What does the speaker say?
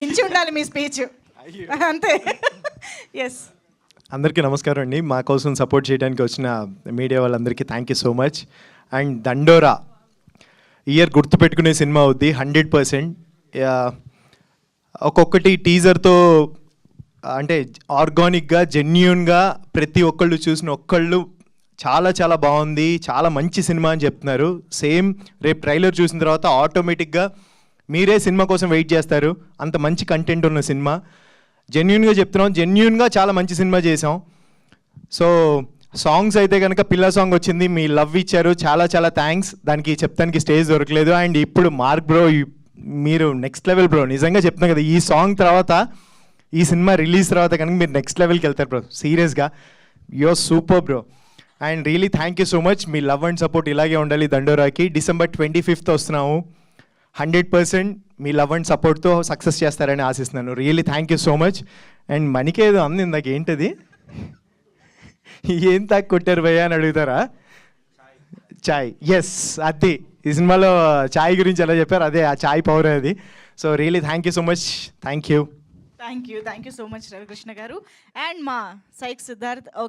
మించి ఉండాలి మీ స్పీచ్ అంతే. ఎస్, అందరికీ నమస్కారం అండి. మా కోసం సపోర్ట్ చేయడానికి వచ్చిన మీడియా వాళ్ళందరికీ thank you so much. And దండోరా ఇయర్ గుర్తుపెట్టుకునే సినిమా అవుద్ది 100%. ఒక్కొక్కటి టీజర్తో అంటే ఆర్గానిక్గా జెన్యూన్గా ప్రతి ఒక్కళ్ళు చూసిన ఒక్కళ్ళు చాలా చాలా బాగుంది, చాలా మంచి సినిమా అని చెప్తున్నారు. సేమ్ రేపు ట్రైలర్ చూసిన తర్వాత ఆటోమేటిక్గా మీరే సినిమా కోసం వెయిట్ చేస్తారు, అంత మంచి కంటెంట్ ఉన్న సినిమా. జెన్యూన్గా చెప్తున్నాం, జెన్యూన్గా చాలా మంచి సినిమా చేసాం. సో సాంగ్స్ అయితే కనుక పిల్ల సాంగ్ వచ్చింది, మీ లవ్ ఇచ్చారు, చాలా చాలా థ్యాంక్స్. దానికి చెప్తానికి స్టేజ్ దొరకలేదు. అండ్ ఇప్పుడు మార్క్ బ్రో, మీరు నెక్స్ట్ లెవెల్ బ్రో, నిజంగా చెప్తున్నాను కదా, ఈ సాంగ్ తర్వాత ఈ సినిమా రిలీజ్ తర్వాత కనుక మీరు నెక్స్ట్ లెవెల్కి వెళ్తారు బ్రో, సీరియస్గా. You're super bro. And really thank you so much. మీ లవ్ అండ్ సపోర్ట్ ఇలాగే ఉండాలి దండోరాకి. December 25th వస్తున్నాము. 100% మీ లవ్ అండ్ సపోర్ట్తో సక్సెస్ చేస్తారని ఆశిస్తున్నాను. Really thank you so much. And మనకేదో అంది ఇందాక, ఏంటది, ఏం తాకి కొట్టారు భయ్యా అని అడుగుతారా? చాయ్. ఎస్, అది ఈ సినిమాలో చాయ్ గురించి ఎలా చెప్పారు, అదే ఆ చాయ్ పవర్ అది. So really thank you so much. Thank you thank you so much Ravikrishna గారు. అండ్ మా సైక్ సిద్ధార్థ్. ఓకే.